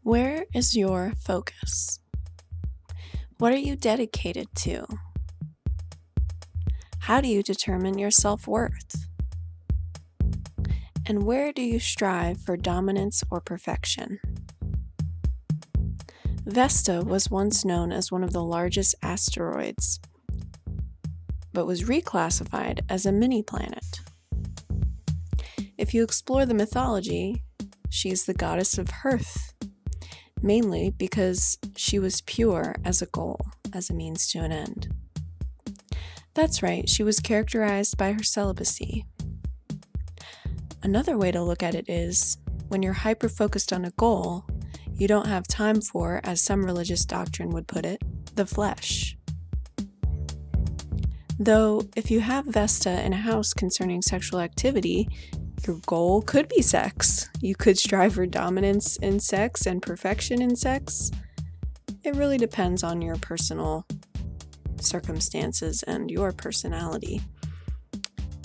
Where is your focus? What are you dedicated to? How do you determine your self-worth? And where do you strive for dominance or perfection? Vesta was once known as one of the largest asteroids, but was reclassified as a mini-planet. If you explore the mythology, she is the goddess of hearth, mainly because she was pure as a goal, as a means to an end. That's right, she was characterized by her celibacy. Another way to look at it is, when you're hyper-focused on a goal, you don't have time for, as some religious doctrine would put it, the flesh. Though, if you have Vesta in a house concerning sexual activity, your goal could be sex. You could strive for dominance in sex and perfection in sex. It really depends on your personal circumstances and your personality.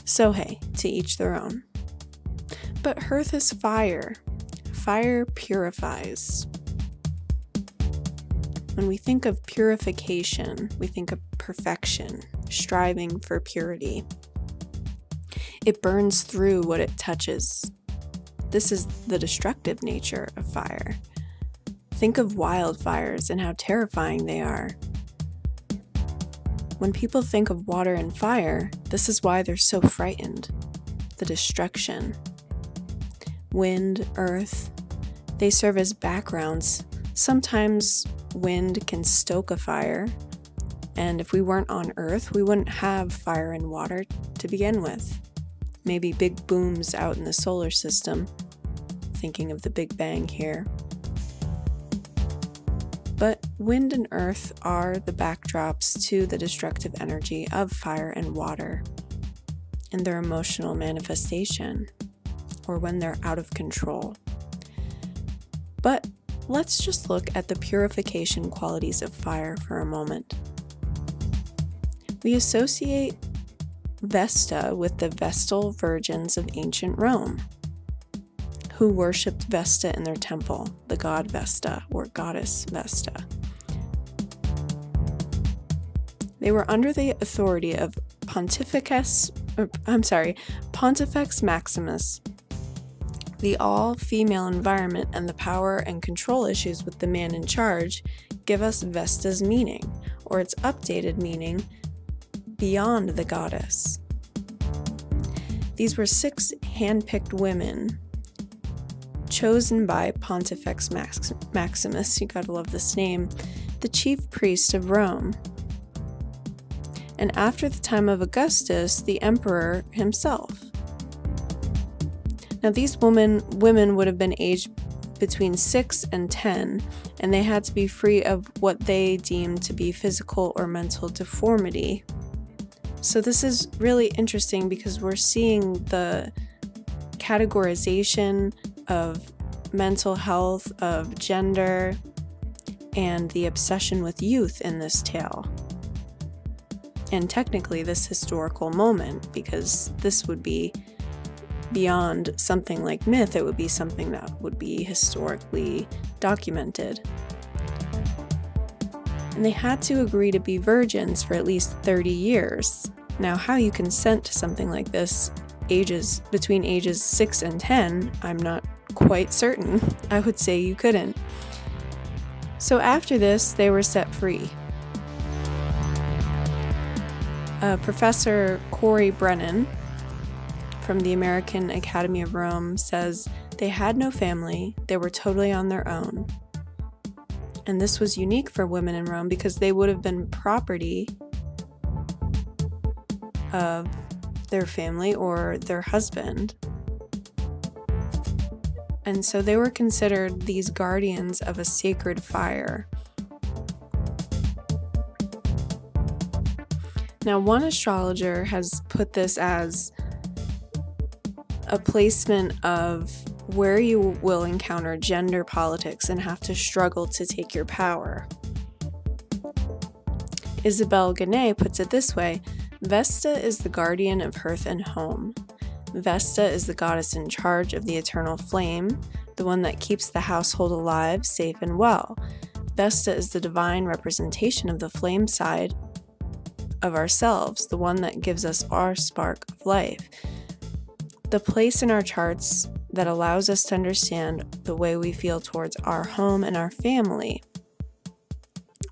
So hey, to each their own. But hearth is fire. Fire purifies. When we think of purification, we think of perfection, striving for purity. It burns through what it touches. This is the destructive nature of fire. Think of wildfires and how terrifying they are. When people think of water and fire, this is why they're so frightened. The destruction. Wind, earth, they serve as backgrounds. Sometimes wind can stoke a fire, and if we weren't on Earth, we wouldn't have fire and water to begin with. Maybe big booms out in the solar system, thinking of the Big Bang here. But wind and earth are the backdrops to the destructive energy of fire and water in their emotional manifestation, or when they're out of control. But let's just look at the purification qualities of fire for a moment. We associate Vesta with the Vestal virgins of ancient Rome, who worshipped Vesta in their temple, the god Vesta or goddess Vesta. They were under the authority of Pontifex Maximus. The all-female environment and the power and control issues with the man in charge give us Vesta's meaning, or its updated meaning, beyond the goddess. These were 6 hand-picked women chosen by Pontifex Maximus, you gotta love this name, the chief priest of Rome. And after the time of Augustus, the emperor himself. Now these women would have been aged between 6 and 10, and they had to be free of what they deemed to be physical or mental deformity. So this is really interesting because we're seeing the categorization of mental health, of gender, and the obsession with youth in this tale. And technically this historical moment, because this would be beyond something like myth, it would be something that would be historically documented. And they had to agree to be virgins for at least 30 years. Now, how you consent to something like this between ages 6 and 10, I'm not quite certain. I would say you couldn't. So after this, they were set free. Professor Corey Brennan from the American Academy of Rome says they had no family, they were totally on their own. And this was unique for women in Rome because they would have been property of their family or their husband. And so they were considered these guardians of a sacred fire. Now, one astrologer has put this as a placement of where you will encounter gender politics and have to struggle to take your power. Isabelle Bonet puts it this way: Vesta is the guardian of hearth and home. Vesta is the goddess in charge of the eternal flame, the one that keeps the household alive, safe, and well. Vesta is the divine representation of the flame side of ourselves, the one that gives us our spark of life. The place in our charts that allows us to understand the way we feel towards our home and our family.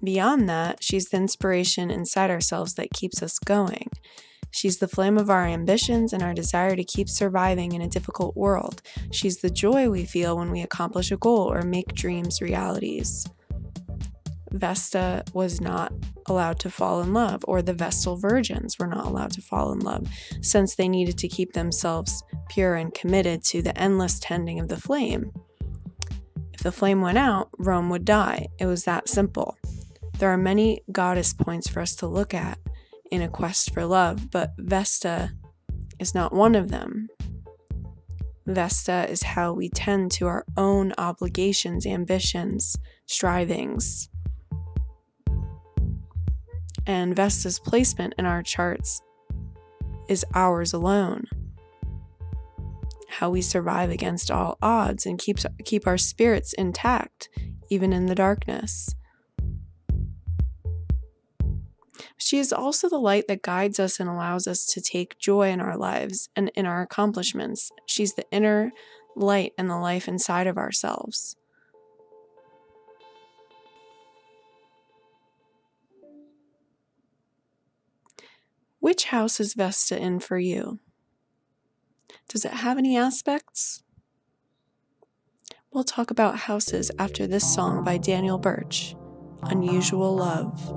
Beyond that, she's the inspiration inside ourselves that keeps us going. She's the flame of our ambitions and our desire to keep surviving in a difficult world. She's the joy we feel when we accomplish a goal or make dreams realities. Vesta was not allowed to fall in love, or the Vestal virgins were not allowed to fall in love, since they needed to keep themselves pure and committed to the endless tending of the flame. If the flame went out, Rome would die. It was that simple. There are many goddess points for us to look at in a quest for love, but Vesta is not one of them. Vesta is how we tend to our own obligations, ambitions, strivings. And Vesta's placement in our charts is ours alone. How we survive against all odds and keep our spirits intact, even in the darkness. She is also the light that guides us and allows us to take joy in our lives and in our accomplishments. She's the inner light and the life inside of ourselves. Which house is Vesta in for you? Does it have any aspects? We'll talk about houses after this song by Daniel Birch, Unusual Love.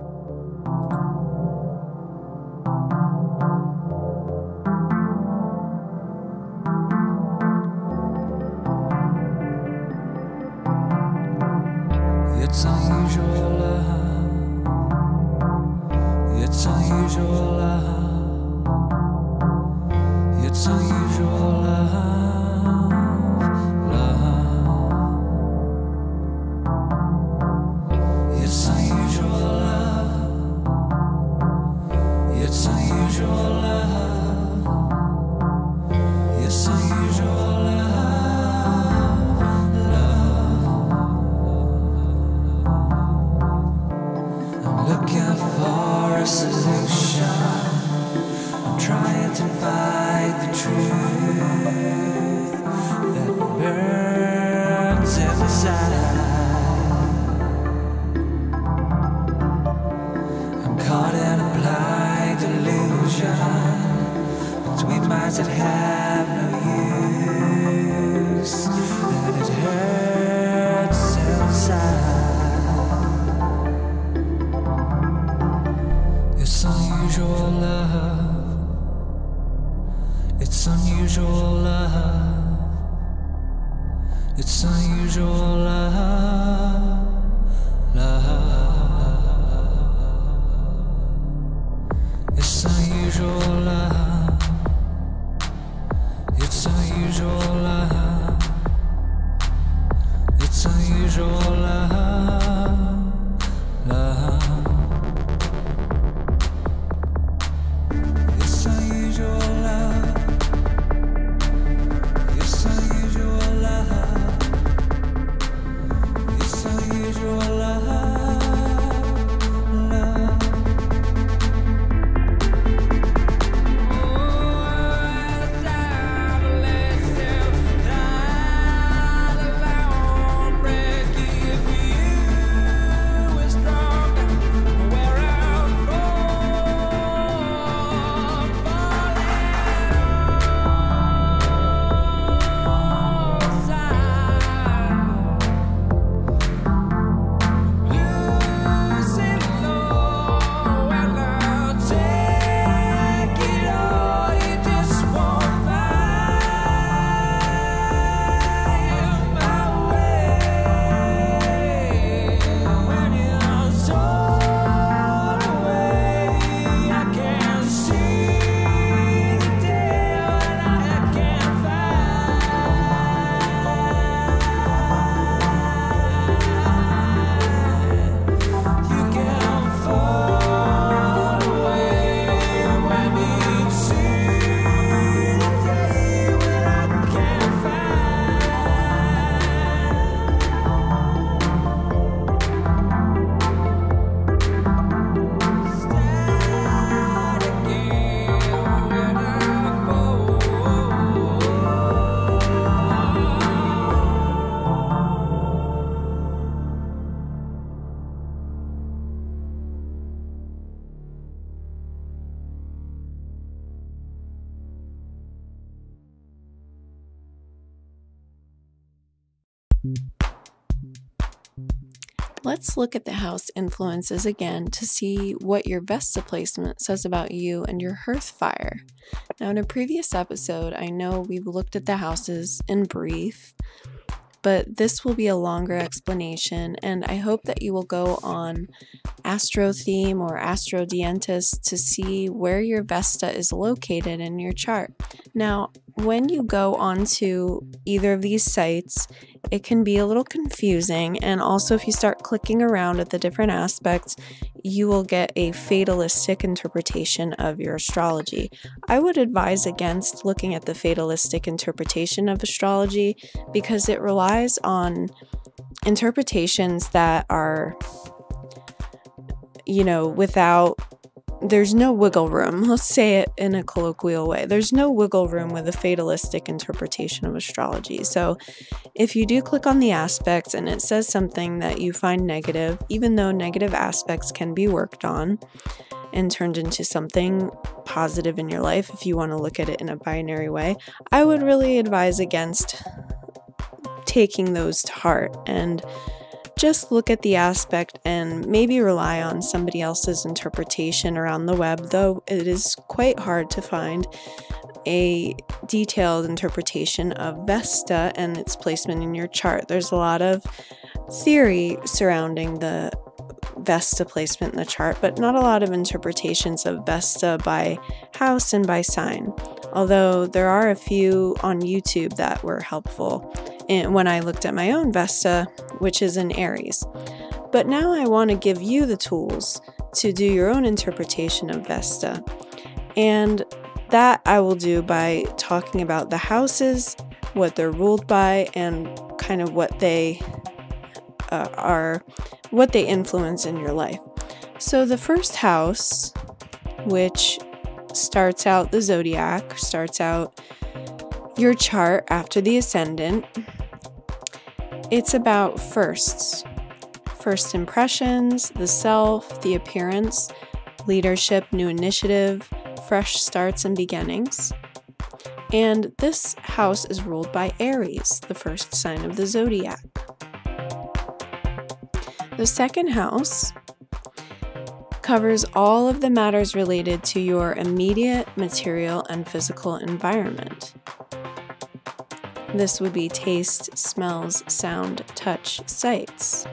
It's unusual love. It's unusual love. It's unusual love. It's unusual love. It's unusual love. It's unusual looking for a solution. I'm trying to find the truth that burns inside. I'm caught in a blind illusion between minds that have no use, and it hurts inside. It's unusual love. It's unusual love. It's unusual love. It's unusual love. It's unusual love. It's unusual love. It's unusual love. It's unusual love. It's unusual love. Let's look at the house influences again to see what your Vesta placement says about you and your hearth fire. Now, in a previous episode, I know we've looked at the houses in brief, but this will be a longer explanation, and I hope that you will go on AstroTheme or AstroDientis to see where your Vesta is located in your chart. Now, when you go onto either of these sites, it can be a little confusing, and also if you start clicking around at the different aspects, you will get a fatalistic interpretation of your astrology. I would advise against looking at the fatalistic interpretation of astrology because it relies on interpretations that are, there's no wiggle room. Let's say it in a colloquial way. There's no wiggle room with a fatalistic interpretation of astrology. So if you do click on the aspects and it says something that you find negative, even though negative aspects can be worked on and turned into something positive in your life, if you want to look at it in a binary way, I would really advise against taking those to heart and just look at the aspect and maybe rely on somebody else's interpretation around the web, though it is quite hard to find a detailed interpretation of Vesta and its placement in your chart. There's a lot of theory surrounding the Vesta placement in the chart, but not a lot of interpretations of Vesta by house and by sign, although there are a few on YouTube that were helpful when I looked at my own Vesta, which is in Aries. But now I want to give you the tools to do your own interpretation of Vesta, and that I will do by talking about the houses, what they're ruled by, and kind of what they influence in your life. So the first house, which starts out the zodiac, starts out your chart after the ascendant, it's about first impressions, the self, the appearance, leadership, new initiative, fresh starts and beginnings. And this house is ruled by Aries, the first sign of the zodiac. The second house covers all of the matters related to your immediate material and physical environment. This would be taste, smells, sound, touch, sights.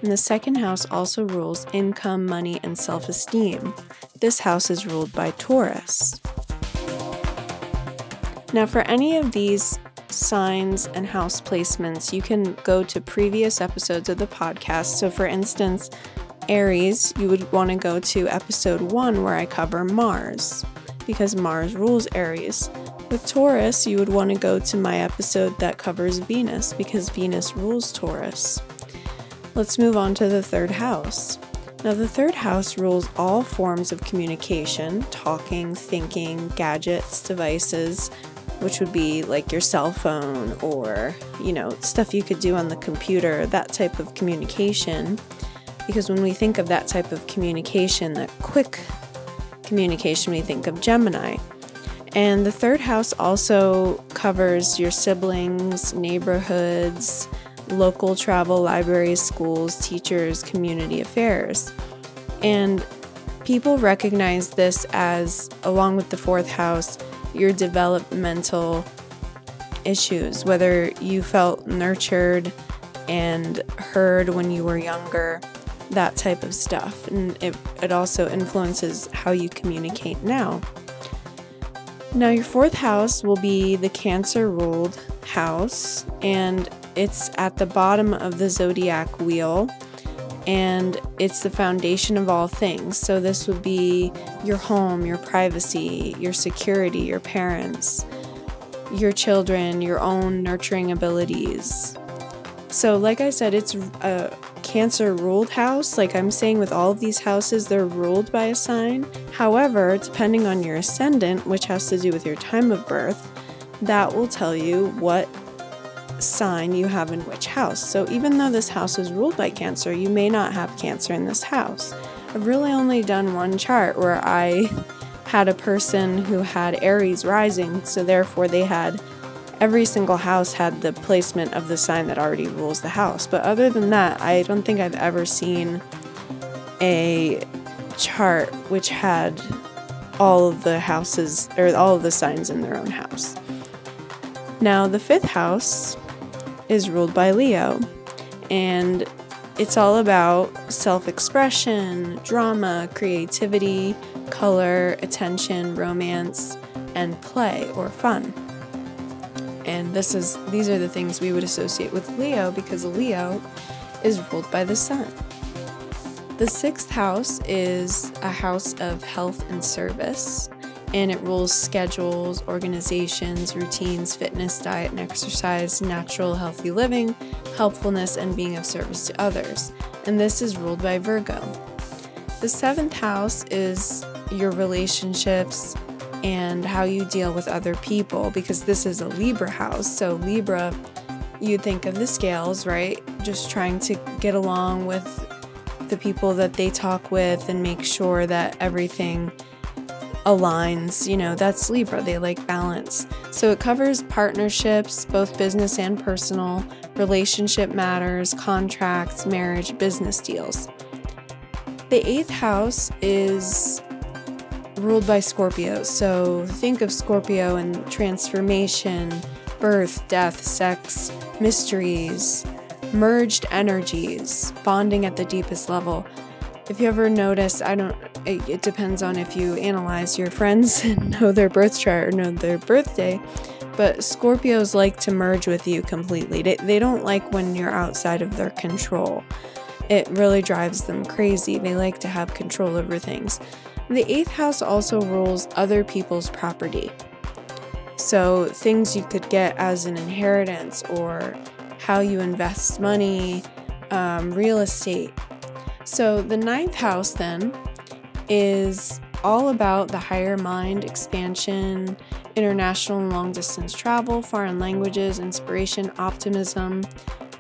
And the second house also rules income, money, and self-esteem. This house is ruled by Taurus. Now, for any of these signs and house placements, you can go to previous episodes of the podcast. So, for instance, Aries, you would want to go to episode 1 where I cover Mars, because Mars rules Aries. With Taurus, you would want to go to my episode that covers Venus, because Venus rules Taurus. Let's move on to the third house. Now, the third house rules all forms of communication, talking, thinking, gadgets, devices, which would be like your cell phone or, stuff you could do on the computer, that type of communication. Because when we think of that type of communication, that quick communication, we think of Gemini. And the third house also covers your siblings, neighborhoods, local travel, libraries, schools, teachers, community affairs. And people recognize this as, along with the fourth house, your developmental issues, whether you felt nurtured and heard when you were younger, that type of stuff. And it also influences how you communicate now. Now, your fourth house will be the Cancer-ruled house, and it's at the bottom of the zodiac wheel, and it's the foundation of all things. So this would be your home, your privacy, your security, your parents, your children, your own nurturing abilities. So like I said, it's a Cancer-ruled house. Like I'm saying, with all of these houses, they're ruled by a sign. However, depending on your ascendant, which has to do with your time of birth, that will tell you what sign you have in which house. So even though this house is ruled by Cancer, you may not have Cancer in this house. I've really only done one chart where I had a person who had Aries rising, so therefore they had every single house had the placement of the sign that already rules the house. But other than that, I don't think I've ever seen a chart which had all of the houses or all of the signs in their own house. Now, the 5th house is ruled by Leo, and it's all about self-expression, drama, creativity, color, attention, romance, and play or fun. And these are the things we would associate with Leo, because Leo is ruled by the sun. The 6th house is a house of health and service, and it rules schedules, organizations, routines, fitness, diet and exercise, natural, healthy living, helpfulness, and being of service to others. And this is ruled by Virgo. The 7th house is your relationships and how you deal with other people, because this is a Libra house. So Libra, you think of the scales, right? Just trying to get along with the people that they talk with and make sure that everything aligns. You know, that's Libra. They like balance. So it covers partnerships, both business and personal, relationship matters, contracts, marriage, business deals. The 8th house is ruled by Scorpio. So think of Scorpio and transformation, birth, death, sex, mysteries, merged energies, bonding at the deepest level. If you ever notice, it depends on if you analyze your friends and know their birth chart or know their birthday, but Scorpios like to merge with you completely. They don't like when you're outside of their control. It really drives them crazy. They like to have control over things. The 8th house also rules other people's property. So things you could get as an inheritance, or how you invest money, real estate. So the 9th house then is all about the higher mind, expansion, international and long-distance travel, foreign languages, inspiration, optimism,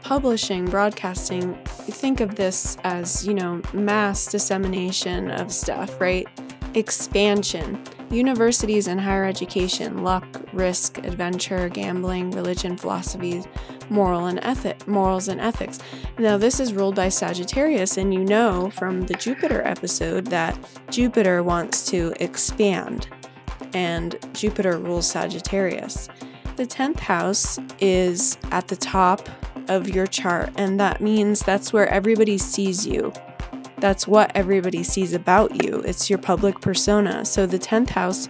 publishing, broadcasting. Think of this as, mass dissemination of stuff, right? Expansion, universities and higher education, luck, risk, adventure, gambling, religion, philosophy, morals and ethics. Now, this is ruled by Sagittarius, and you know from the Jupiter episode that Jupiter wants to expand, and Jupiter rules Sagittarius. The 10th house is at the top of your chart, and that means that's where everybody sees you. That's what everybody sees about you. It's your public persona. So the 10th house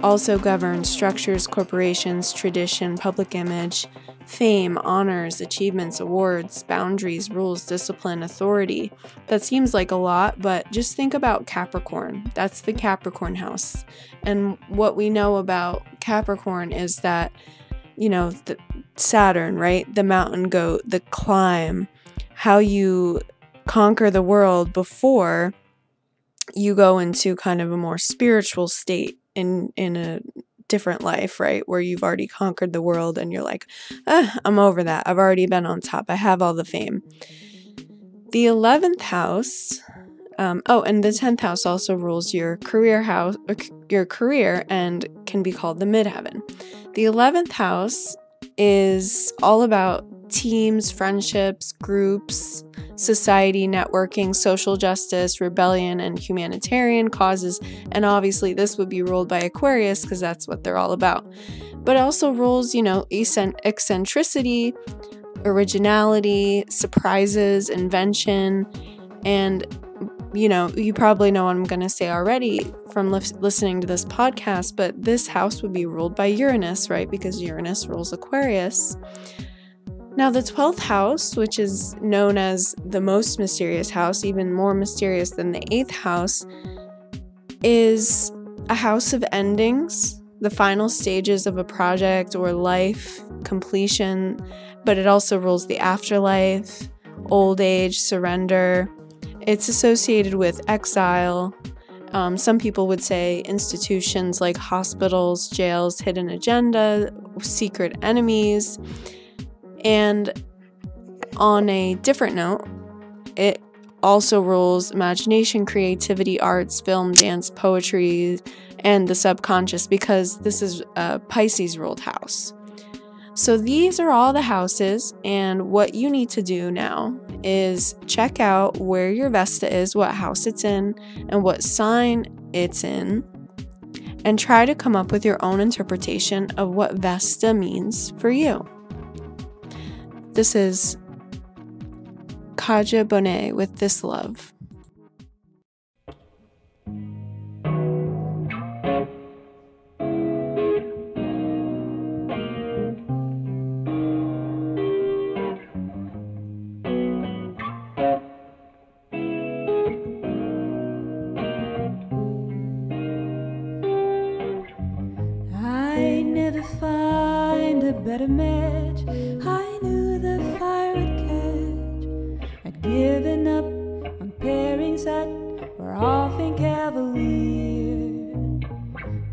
also governs structures, corporations, tradition, public image, fame, honors, achievements, awards, boundaries, rules, discipline, authority. That seems like a lot, but just think about Capricorn. That's the Capricorn house. And what we know about Capricorn is that, the Saturn, right? The mountain goat, the climb, how you conquer the world before you go into kind of a more spiritual state in a different life, right? Where you've already conquered the world and you're like, I'm over that. I've already been on top. I have all the fame. The 11th house, and the 10th house also rules your career house, your career, and can be called the midheaven. The 11th house is all about teams, friendships, groups, society, networking, social justice, rebellion, and humanitarian causes. And obviously this would be ruled by Aquarius because that's what they're all about. But it also rules, eccentricity, originality, surprises, invention, and you probably know what I'm going to say already from listening to this podcast, but this house would be ruled by Uranus, right? Because Uranus rules Aquarius. Now, the 12th house, which is known as the most mysterious house, even more mysterious than the 8th house, is a house of endings, the final stages of a project or life, completion, but it also rules the afterlife, old age, surrender. It's associated with exile. Some people would say institutions like hospitals, jails, hidden agenda, secret enemies. And on a different note, it also rules imagination, creativity, arts, film, dance, poetry, and the subconscious, because this is a Pisces ruled house. So these are all the houses, and what you need to do now is check out where your Vesta is, what house it's in, and what sign it's in, and try to come up with your own interpretation of what Vesta means for you. This is Kadhja Bonet with This Love. I never find a better match. I knew the fire would catch. I'd given up on pairings that were often cavalier.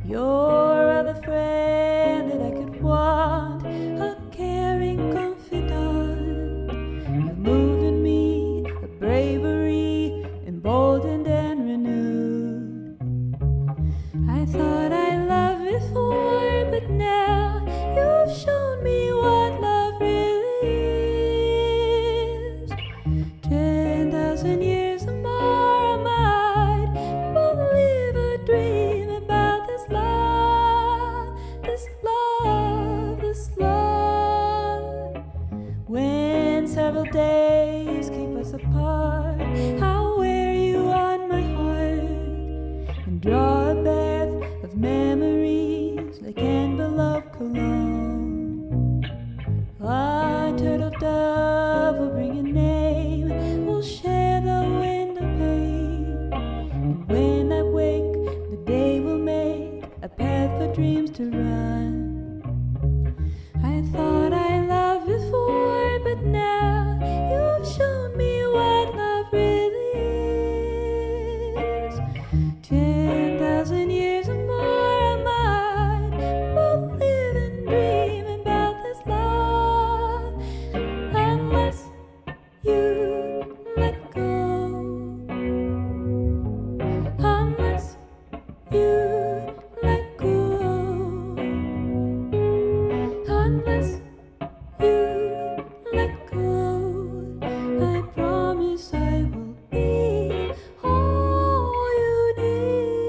Your other friend that I could want, a caring confidant. You've moved in me a bravery, emboldened and renewed. I thought I loved before, but now you've shown me what love really is. 10,000 years or more, I might believe a dream about this love, this love, this love. When several days keep us apart, I'll wear you on my heart and draw a bath of memories like envelope cologne. A turtle dove will bring a name, we'll share the window pane. And when I wake, the day will make a path for dreams to run. I thought I loved before, but now you've shown me what love really is. 10,000 years or more, I might both live and dream about this love, unless you let go, unless you let go, unless you let go. I promise I will be all you need.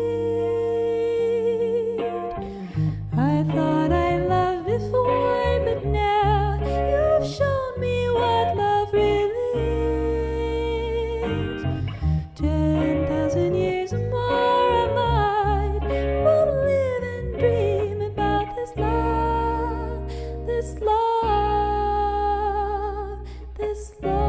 I thought I loved before, but now you've shown me what love really is. 10,000 years or more, I might both live and dream about this love, this love, this love.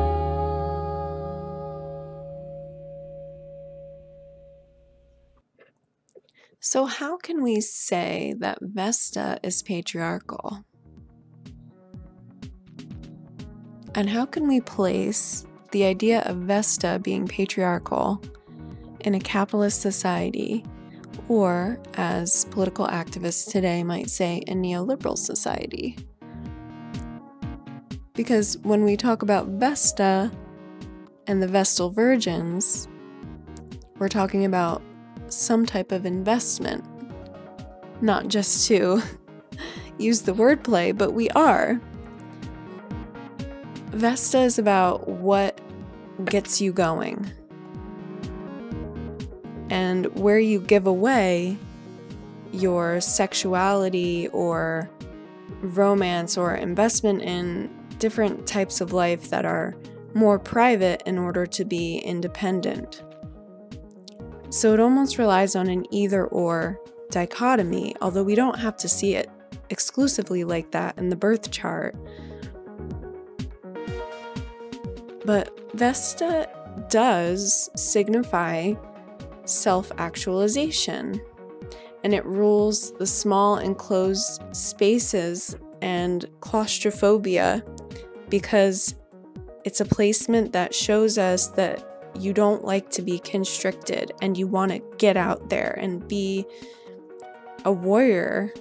So how can we say that Vesta is patriarchal? And how can we place the idea of Vesta being patriarchal in a capitalist society, or as political activists today might say, a neoliberal society? Because when we talk about Vesta and the Vestal Virgins, we're talking about some type of investment, not just to use the wordplay, but we are. Vesta is about what gets you going, and where you give away your sexuality or romance or investment in different types of life that are more private in order to be independent. So it almost relies on an either-or dichotomy, although we don't have to see it exclusively like that in the birth chart. But Vesta does signify self-actualization, and it rules the small enclosed spaces and claustrophobia because it's a placement that shows us that you don't like to be constricted and you want to get out there and be a warrior.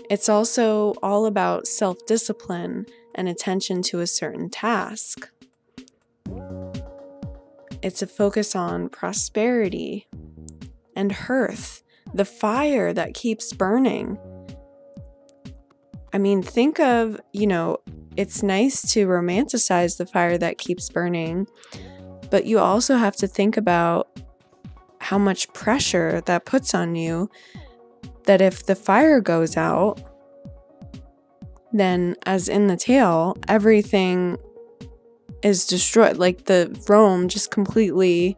It's also all about self-discipline and attention to a certain task. It's a focus on prosperity and hearth, the fire that keeps burning. I mean, think of, it's nice to romanticize the fire that keeps burning, but you also have to think about how much pressure that puts on you, that if the fire goes out, then as in the tale, everything is destroyed. Like the Rome just completely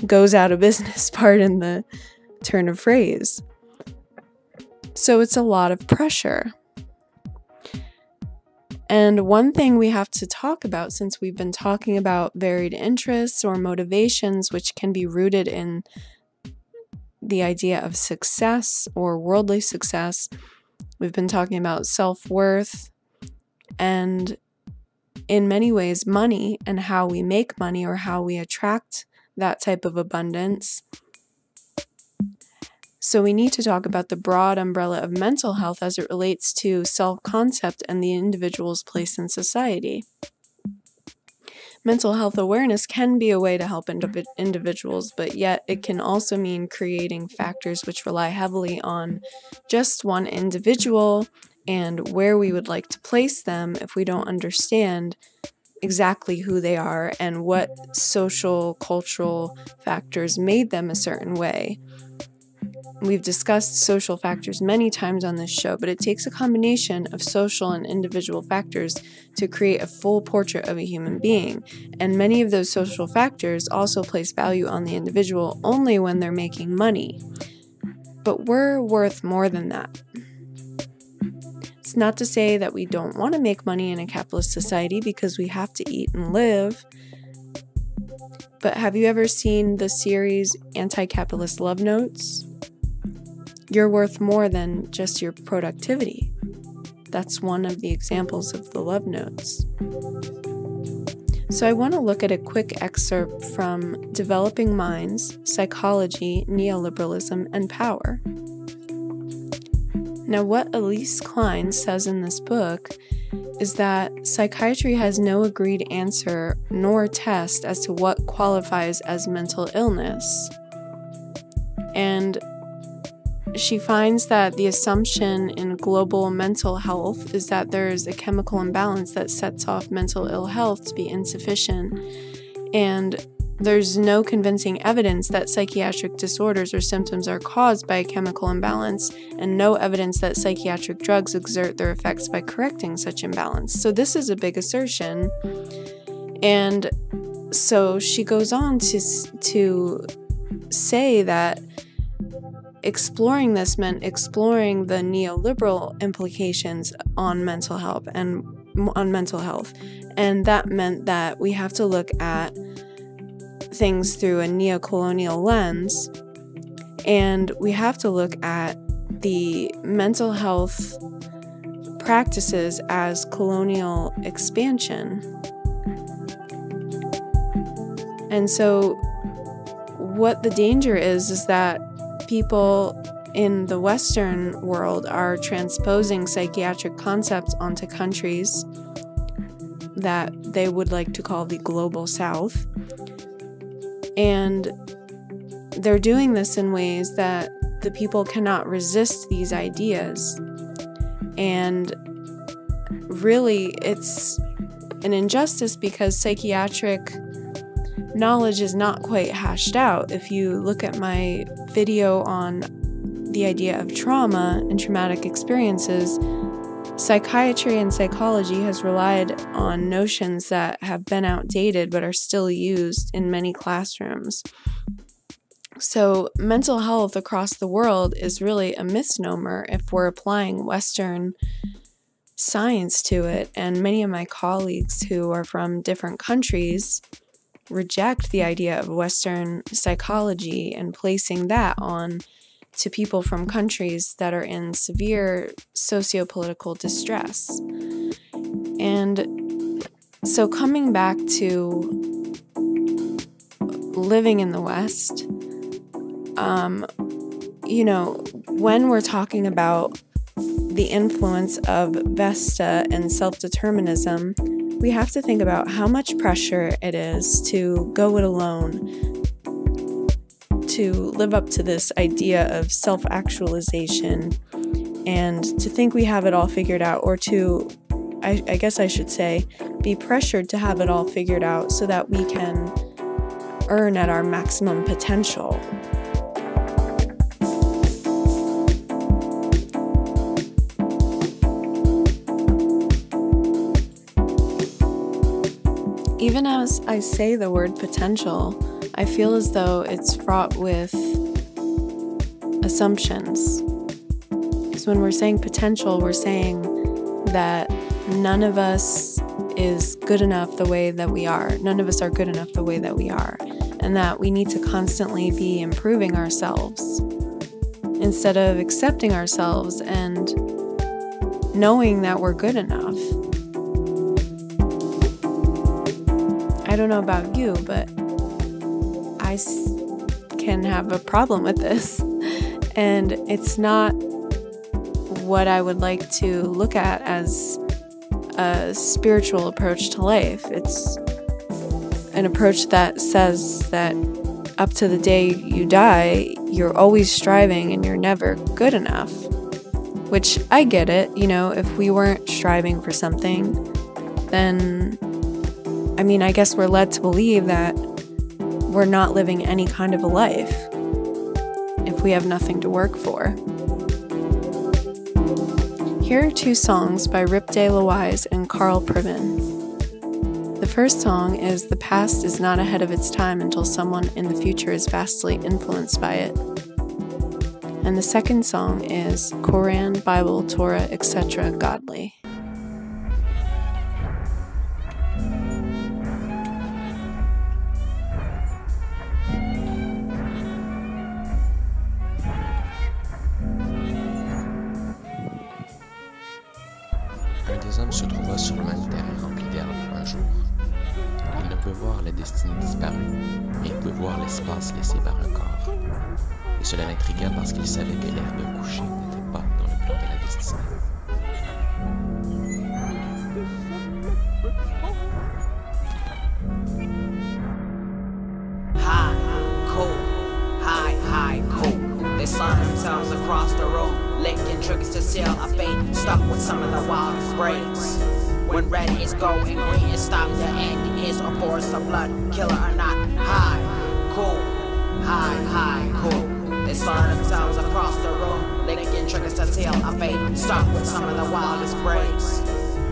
goes out of business, pardon the turn of phrase. So it's a lot of pressure. And one thing we have to talk about, since we've been talking about varied interests or motivations, which can be rooted in the idea of success or worldly success, we've been talking about self-worth and in many ways money and how we make money or how we attract that type of abundance. So we need to talk about the broad umbrella of mental health as it relates to self-concept and the individual's place in society. Mental health awareness can be a way to help individuals, but yet it can also mean creating factors which rely heavily on just one individual and where we would like to place them if we don't understand exactly who they are and what social, cultural factors made them a certain way. We've discussed social factors many times on this show, but it takes a combination of social and individual factors to create a full portrait of a human being. And many of those social factors also place value on the individual only when they're making money. But we're worth more than that. It's not to say that we don't want to make money in a capitalist society because we have to eat and live. But have you ever seen the series Anti-Capitalist Love Notes? You're worth more than just your productivity. That's one of the examples of the love notes. So I want to look at a quick excerpt from Developing Minds, Psychology, Neoliberalism, and Power. Now, what Elise Klein says in this book is that psychiatry has no agreed answer nor test as to what qualifies as mental illness. And she finds that the assumption in global mental health is that there is a chemical imbalance that sets off mental ill health to be insufficient, and there's no convincing evidence that psychiatric disorders or symptoms are caused by a chemical imbalance, and no evidence that psychiatric drugs exert their effects by correcting such imbalance. So this is a big assertion, and so she goes on to say that exploring this meant exploring the neoliberal implications on mental health, and that meant that we have to look at things through a neocolonial lens, and we have to look at the mental health practices as colonial expansion. And so what the danger is that people in the Western world are transposing psychiatric concepts onto countries that they would like to call the global South. And they're doing this in ways that the people cannot resist these ideas. And really, it's an injustice because psychiatric knowledge is not quite hashed out. If you look at my video on the idea of trauma and traumatic experiences, psychiatry and psychology has relied on notions that have been outdated but are still used in many classrooms. So mental health across the world is really a misnomer if we're applying Western science to it, and many of my colleagues who are from different countries reject the idea of Western psychology and placing that on to people from countries that are in severe socio-political distress. And so coming back to living in the West, when we're talking about the influence of Vesta and self-determinism, we have to think about how much pressure it is to go it alone, to live up to this idea of self-actualization, and to think we have it all figured out, or to, I guess I should say, be pressured to have it all figured out so that we can earn at our maximum potential. Even as I say the word potential, I feel as though it's fraught with assumptions. Because when we're saying potential, we're saying that none of us is good enough the way that we are. None of us are good enough the way that we are. And that we need to constantly be improving ourselves instead of accepting ourselves and knowing that we're good enough. I don't know about you, but I can have a problem with this. And it's not what I would like to look at as a spiritual approach to life. It's an approach that says that up to the day you die, you're always striving and you're never good enough. Which I get it, you know, if we weren't striving for something, then, I mean, I guess we're led to believe that we're not living any kind of a life if we have nothing to work for. Here are two songs by Ripdae and Priven. The first song is "The Past is Not Ahead of Its Time Until Someone in the Future is Vastly Influenced by It." And the second song is "Quran, Bible, Torah, etc. Godly." Un des hommes se trouva sur le même terrain rempli d'herbe un jour. Il ne peut voir la destinée disparue, mais il peut voir l'espace laissé par un corps. Et cela l'intrigua parce qu'il savait que l'herbe couchée n'était pas dans le plan de la destinée. High, cool. They slurred themselves across the room, licking triggers to seal a fate, stuck with some of the wildest braids. When red is going green, it stops the end, is a force of blood, killer or not. High, cool. They slurred themselves across the room, licking triggers to seal a fate, stuck with some of the wildest braids.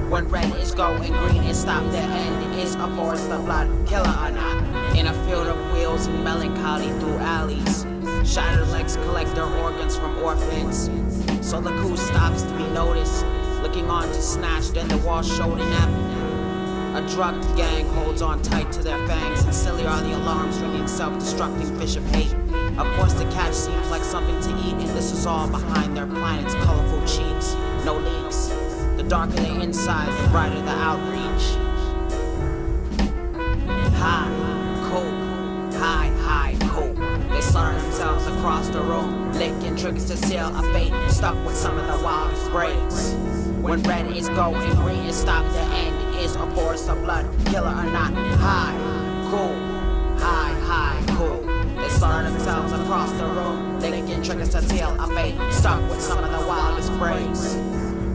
When red is going green, it stops the end, is a force of blood, killer or not. In a field of wheels and melancholy through alleys, shattered legs collect their organs from orphans. So the coup stops to be noticed, looking on to snatch, then the wall showed inept. A drugged gang holds on tight to their fangs, and silly are the alarms ringing, self-destructing fish of hate. Of course the catch seems like something to eat, and this is all behind their planet's colorful cheeks. No leaks. The darker the inside, the brighter the outreach. High, cool. They slur themselves across the room, licking triggers to seal a fate, stuck with some of the wildest braids. When red is going green, it stops the end, is a force of blood, killer or not. High, cool. They slur themselves across the room, licking triggers to seal a fate, stuck with some of the wildest braids.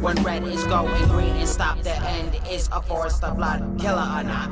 When red is going green, it stops the end, is a force of blood, killer or not.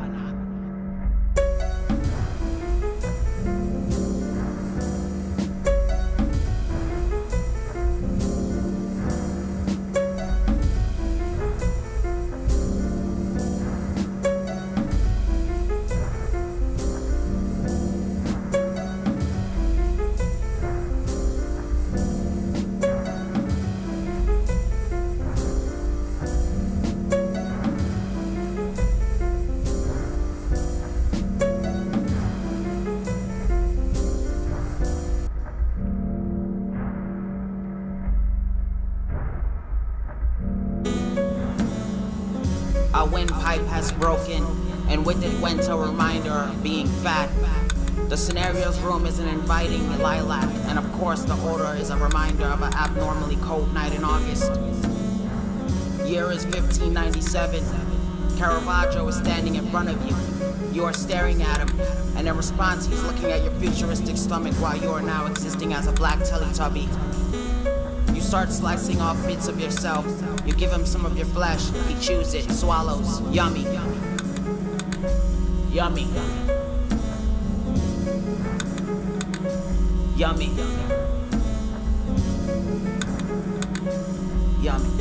A windpipe has broken, and with it went a reminder of being fat. The scenario's room is an inviting lilac, and of course the odor is a reminder of an abnormally cold night in August. Year is 1597. Caravaggio is standing in front of you. You are staring at him, and in response he's looking at your futuristic stomach while you are now existing as a black Teletubby. You start slicing off bits of yourself. You give him some of your flesh, he chews it, swallows. Yummy. Yummy. Yummy. Yummy.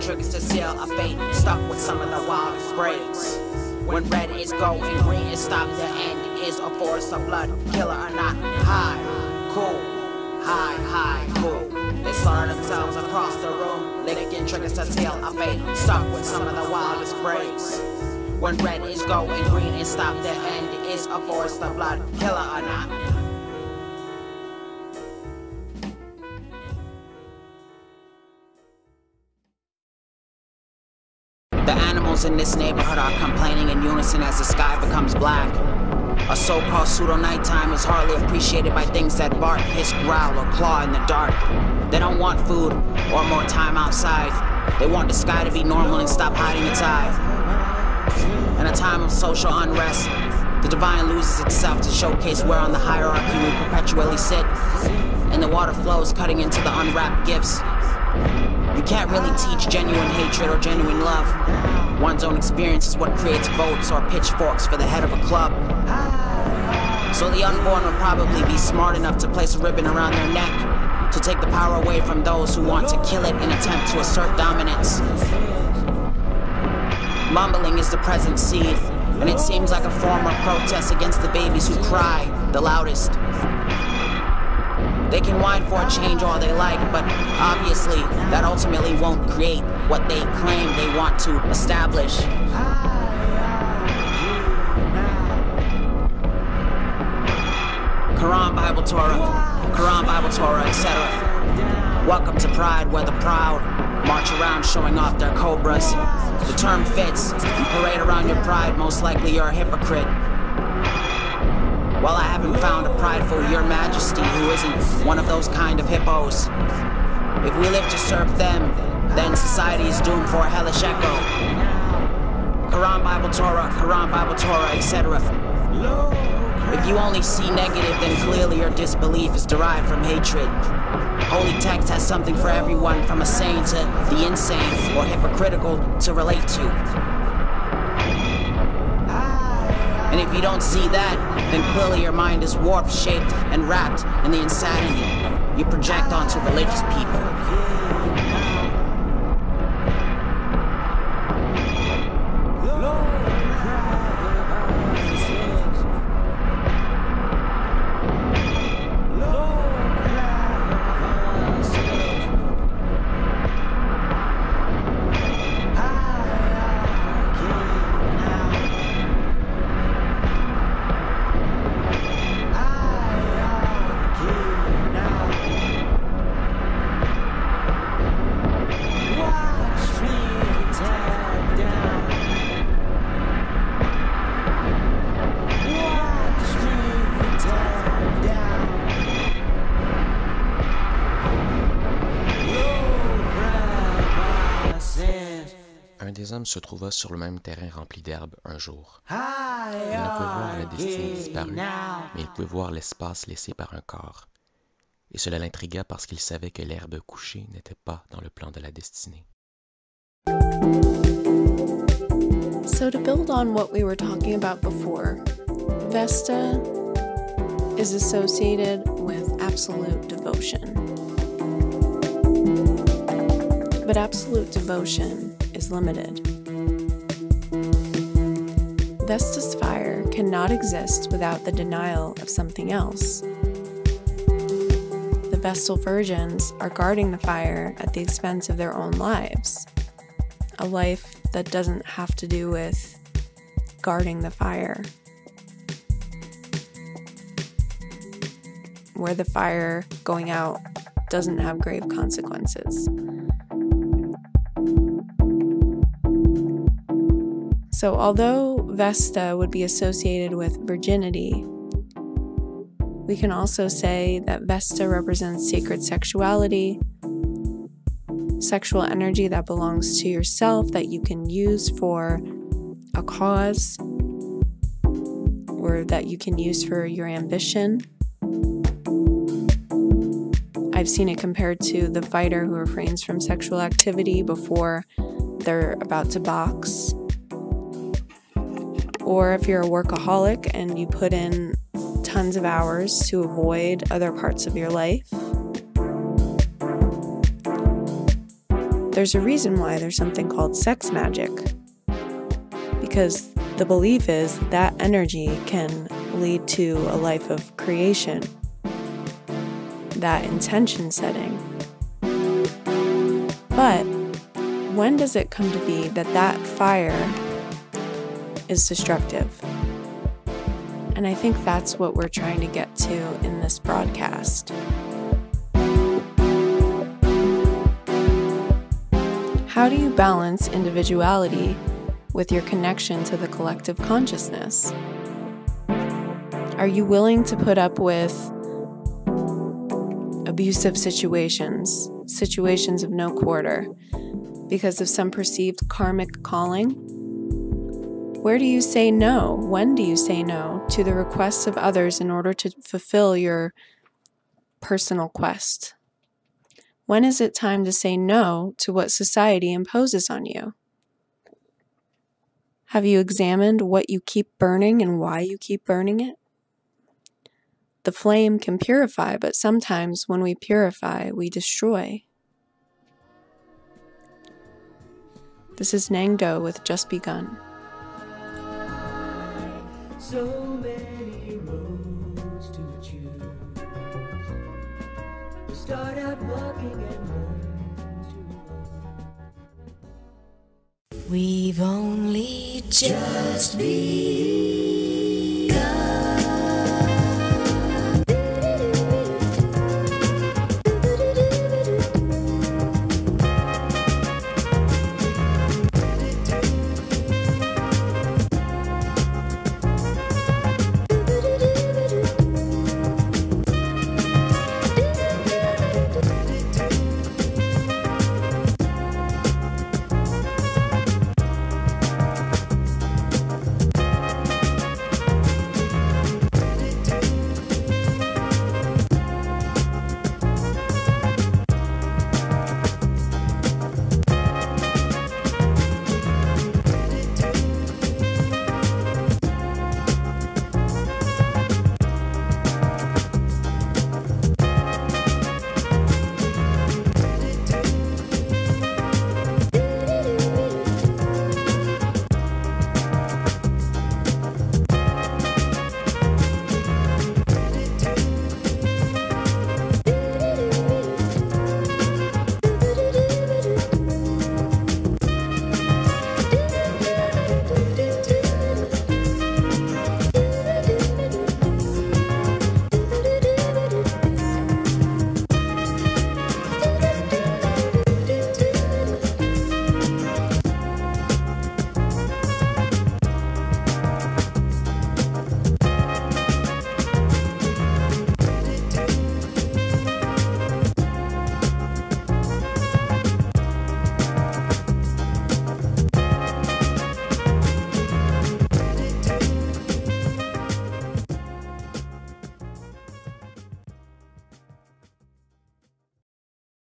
Triggers to seal a fate, stuck with some of the wildest breaks. When red is go and green is stop, the end is a forest of blood, killer or not. High, cool, high, cool. They slaughter themselves across the room, licking triggers to seal a fate, stuck with some of the wildest breaks. When red is go and green is stop, the end is a forest of blood, killer or not. The animals in this neighborhood are complaining in unison as the sky becomes black. A so-called pseudo-nighttime is hardly appreciated by things that bark, hiss, growl, or claw in the dark. They don't want food or more time outside. They want the sky to be normal and stop hiding its eye. In a time of social unrest, the divine loses itself to showcase where on the hierarchy we perpetually sit. And the water flows, cutting into the unwrapped gifts. You can't really teach genuine hatred or genuine love. One's own experience is what creates votes or pitchforks for the head of a club. So the unborn will probably be smart enough to place a ribbon around their neck to take the power away from those who want to kill it in attempt to assert dominance. Mumbling is the present seed, and it seems like a form of protest against the babies who cry the loudest. They can whine for a change all they like, but obviously that ultimately won't create what they claim they want to establish. Quran, Bible, Torah, etc. Welcome to Pride, where the proud march around showing off their cobras. The term fits. You parade around your pride, most likely you're a hypocrite. Well, I haven't found a prideful Your Majesty who isn't one of those kind of hippos. If we live to serve them, then society is doomed for a hellish echo. Quran, Bible, Torah, etc. If you only see negative, then clearly your disbelief is derived from hatred. Holy text has something for everyone, from a sane to the insane or hypocritical to relate to. And if you don't see that, then clearly your mind is warped, shaped, and wrapped in the insanity you project onto religious people. Un des hommes se trouva sur le même terrain rempli d'herbe un jour. Il ne pouvait voir la destinée disparue, mais il pouvait voir l'espace laissé par un corps. Et cela l'intrigua parce qu'il savait que l'herbe couchée n'était pas dans le plan de la destinée. So to build on what we were talking about before, Vesta is associated with absolute devotion. But absolute devotion is limited. Vesta's fire cannot exist without the denial of something else. The Vestal virgins are guarding the fire at the expense of their own lives. A life that doesn't have to do with guarding the fire. Where the fire going out doesn't have grave consequences. So although Vesta would be associated with virginity, we can also say that Vesta represents sacred sexuality, sexual energy that belongs to yourself that you can use for a cause or that you can use for your ambition. I've seen it compared to the fighter who refrains from sexual activity before they're about to box. Or if you're a workaholic and you put in tons of hours to avoid other parts of your life. There's a reason why there's something called sex magic. Because the belief is that energy can lead to a life of creation, that intention setting. But when does it come to be that fire is destructive? And I think that's what we're trying to get to in this broadcast. How do you balance individuality with your connection to the collective consciousness? Are you willing to put up with abusive situations of no quarter, because of some perceived karmic calling? Where do you say no? When do you say no to the requests of others in order to fulfill your personal quest? When is it time to say no to what society imposes on you? Have you examined what you keep burning and why you keep burning it? The flame can purify, but sometimes when we purify, we destroy. This is Nangdo with Just Begun. So many roads to choose. We start out walking and learn to run. We've only just begun.